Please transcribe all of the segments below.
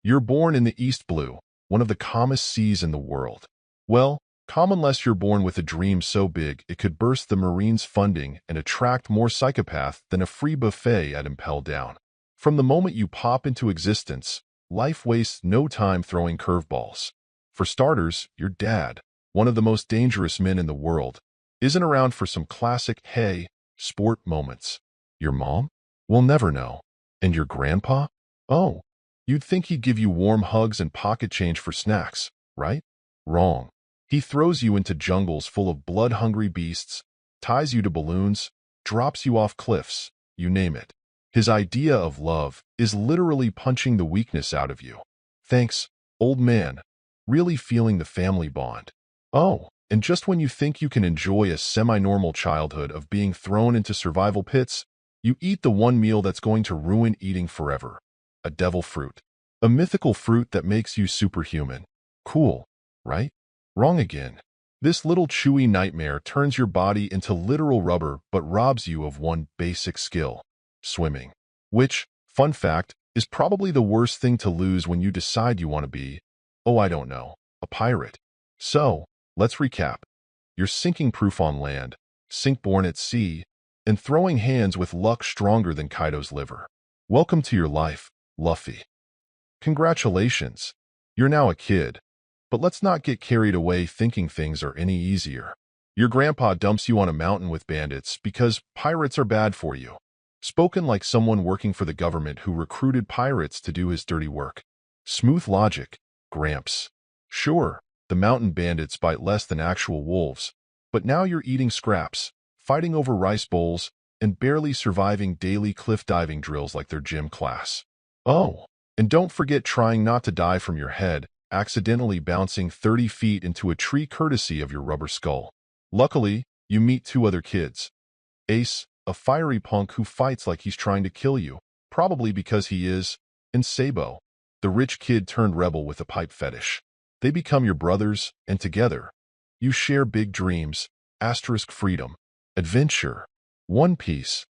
You're born in the East Blue, one of the calmest seas in the world. Well, calm unless you're born with a dream so big it could burst the Marines' funding and attract more psychopaths than a free buffet at Impel Down. From the moment you pop into existence, life wastes no time throwing curveballs. For starters, your dad, one of the most dangerous men in the world, isn't around for some classic, hey, sport moments. Your mom? We'll never know. And your grandpa? Oh, you'd think he'd give you warm hugs and pocket change for snacks, right? Wrong. He throws you into jungles full of blood-hungry beasts, ties you to balloons, drops you off cliffs, you name it. His idea of love is literally punching the weakness out of you. Thanks, old man. Really feeling the family bond. Oh, and just when you think you can enjoy a semi-normal childhood of being thrown into survival pits, you eat the one meal that's going to ruin eating forever. A devil fruit. A mythical fruit that makes you superhuman. Cool, right? Wrong again. This little chewy nightmare turns your body into literal rubber but robs you of one basic skill. Swimming. Which, fun fact, is probably the worst thing to lose when you decide you want to be, oh I don't know, a pirate. So, let's recap. You're sinking proof on land, sink-born at sea, and throwing hands with luck stronger than Kaido's liver. Welcome to your life, Luffy. Congratulations. You're now a kid. But let's not get carried away thinking things are any easier. Your grandpa dumps you on a mountain with bandits because pirates are bad for you. Spoken like someone working for the government who recruited pirates to do his dirty work. Smooth logic, Gramps. Sure, the mountain bandits bite less than actual wolves, but now you're eating scraps, fighting over rice bowls, and barely surviving daily cliff diving drills like their gym class. Oh, and don't forget trying not to die from your head, accidentally bouncing 30 feet into a tree courtesy of your rubber skull. Luckily, you meet two other kids. Ace, a fiery punk who fights like he's trying to kill you, probably because he is, and Sabo, the rich kid turned rebel with a pipe fetish. They become your brothers, and together, you share big dreams, freedom, adventure, One Piece,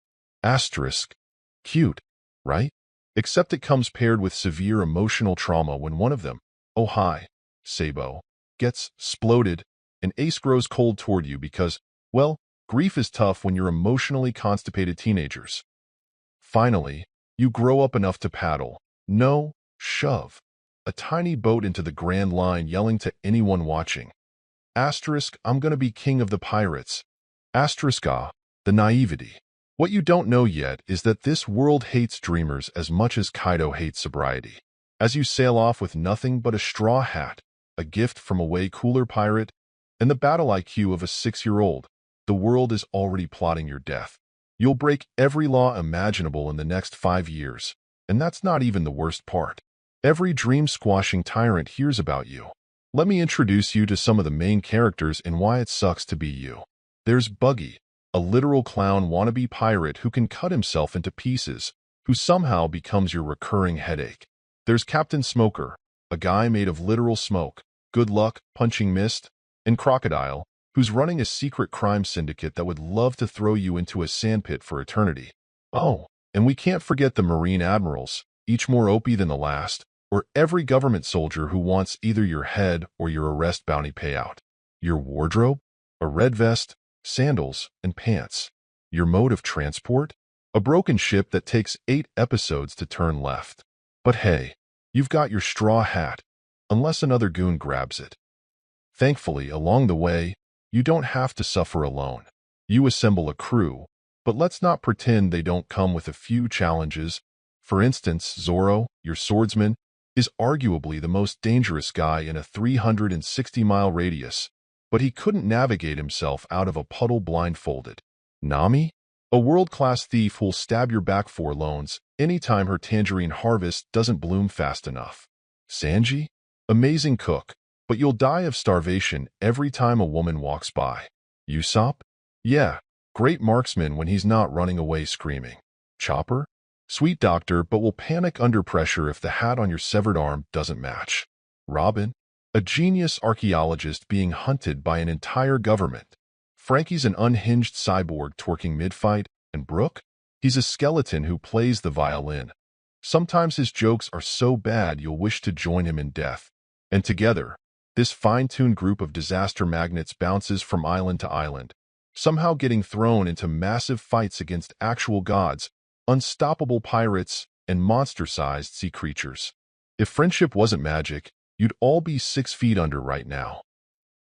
cute, right? Except it comes paired with severe emotional trauma when one of them, oh hi, Sabo, gets exploded, and Ace grows cold toward you because, well, grief is tough when you're emotionally constipated teenagers. Finally, you grow up enough to paddle, no, shove, a tiny boat into the Grand Line yelling to anyone watching. I'm gonna be king of the pirates. The naivety. What you don't know yet is that this world hates dreamers as much as Kaido hates sobriety. As you sail off with nothing but a straw hat, a gift from a way cooler pirate, and the battle IQ of a 6-year-old, the world is already plotting your death. You'll break every law imaginable in the next 5 years, and that's not even the worst part. Every dream-squashing tyrant hears about you. Let me introduce you to some of the main characters and why it sucks to be you. There's Buggy, a literal clown wannabe pirate who can cut himself into pieces, who somehow becomes your recurring headache. There's Captain Smoker, a guy made of literal smoke, good luck, punching mist, and Crocodile, who's running a secret crime syndicate that would love to throw you into a sandpit for eternity. Oh, and we can't forget the Marine Admirals, each more OP than the last, or every government soldier who wants either your head or your arrest bounty payout. Your wardrobe? A red vest, sandals, and pants. Your mode of transport? A broken ship that takes 8 episodes to turn left. But hey, you've got your straw hat, unless another goon grabs it. Thankfully, along the way, you don't have to suffer alone. You assemble a crew, but let's not pretend they don't come with a few challenges. For instance, Zoro, your swordsman, is arguably the most dangerous guy in a 360-mile radius, but he couldn't navigate himself out of a puddle blindfolded. Nami? A world-class thief who'll stab your back for loans anytime her tangerine harvest doesn't bloom fast enough. Sanji? Amazing cook, but you'll die of starvation every time a woman walks by. Usopp? Yeah, great marksman when he's not running away screaming. Chopper? Sweet doctor, but will panic under pressure if the hat on your severed arm doesn't match. Robin? A genius archaeologist being hunted by an entire government. Frankie's an unhinged cyborg twerking mid-fight, and Brook? He's a skeleton who plays the violin. Sometimes his jokes are so bad you'll wish to join him in death. And together, this fine-tuned group of disaster magnets bounces from island to island, somehow getting thrown into massive fights against actual gods, unstoppable pirates, and monster-sized sea creatures. If friendship wasn't magic, you'd all be 6 feet under right now.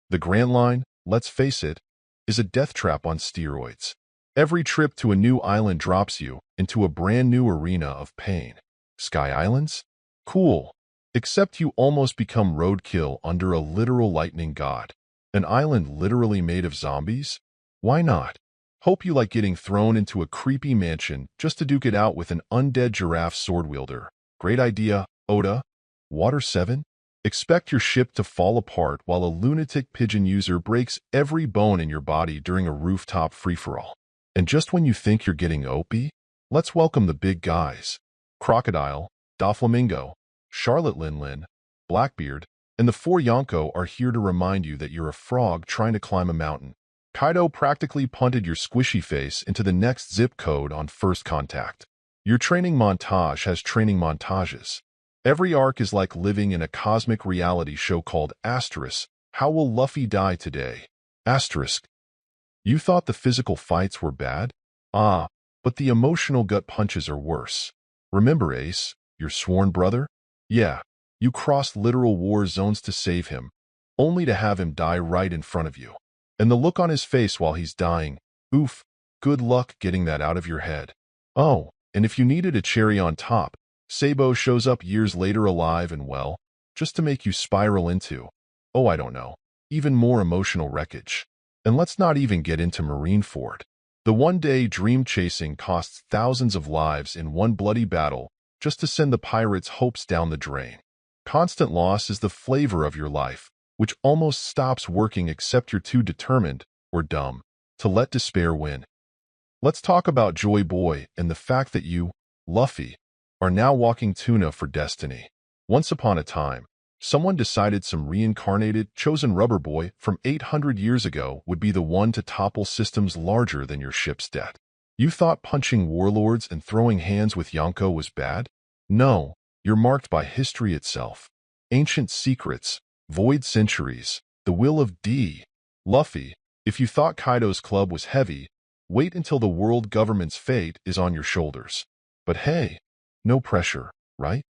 The Grand Line, let's face it, is a death trap on steroids. Every trip to a new island drops you into a brand new arena of pain. Sky Islands? Cool. Except you almost become roadkill under a literal lightning god. An island literally made of zombies? Why not? Hope you like getting thrown into a creepy mansion just to duke it out with an undead giraffe sword wielder. Great idea, Oda. Water 7? Expect your ship to fall apart while a lunatic pigeon user breaks every bone in your body during a rooftop free-for-all. And just when you think you're getting OP, let's welcome the big guys. Crocodile, Doflamingo, Charlotte Linlin, Blackbeard, and the 4 Yonko are here to remind you that you're a frog trying to climb a mountain. Kaido practically punted your squishy face into the next zip code on first contact. Your training montage has training montages. Every arc is like living in a cosmic reality show called Asterisk. How will Luffy die today? Asterisk. You thought the physical fights were bad? Ah, but the emotional gut punches are worse. Remember Ace, your sworn brother? Yeah, you crossed literal war zones to save him, only to have him die right in front of you. And the look on his face while he's dying, oof, good luck getting that out of your head. Oh, and if you needed a cherry on top, Sabo shows up years later alive and well, just to make you spiral into, oh I don't know, even more emotional wreckage. And let's not even get into Marineford. The one-day dream chasing costs thousands of lives in one bloody battle just to send the pirates' hopes down the drain. Constant loss is the flavor of your life, which almost stops working except you're too determined, or dumb, to let despair win. Let's talk about Joy Boy and the fact that you, Luffy, are now walking tuna for destiny. Once upon a time, someone decided some reincarnated, chosen rubber boy from 800 years ago would be the one to topple systems larger than your ship's debt. You thought punching warlords and throwing hands with Yonko was bad? No, you're marked by history itself. Ancient secrets, void centuries, the will of D. Luffy, if you thought Kaido's club was heavy, wait until the world government's fate is on your shoulders. But hey, no pressure, right?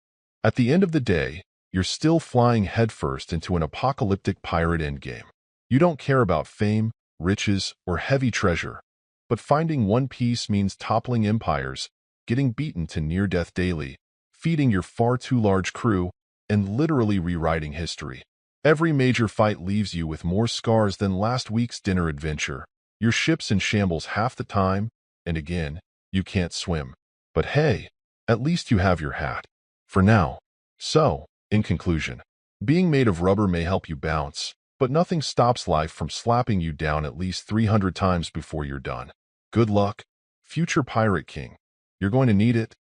At the end of the day, you're still flying headfirst into an apocalyptic pirate endgame. You don't care about fame, riches, or heavy treasure, but finding One Piece means toppling empires, getting beaten to near-death daily, feeding your far too large crew, and literally rewriting history. Every major fight leaves you with more scars than last week's dinner adventure. Your ship's in shambles half the time, and again, you can't swim. But hey, at least you have your hat. For now. So, in conclusion, being made of rubber may help you bounce, but nothing stops life from slapping you down at least 300 times before you're done. Good luck, future Pirate King. You're going to need it.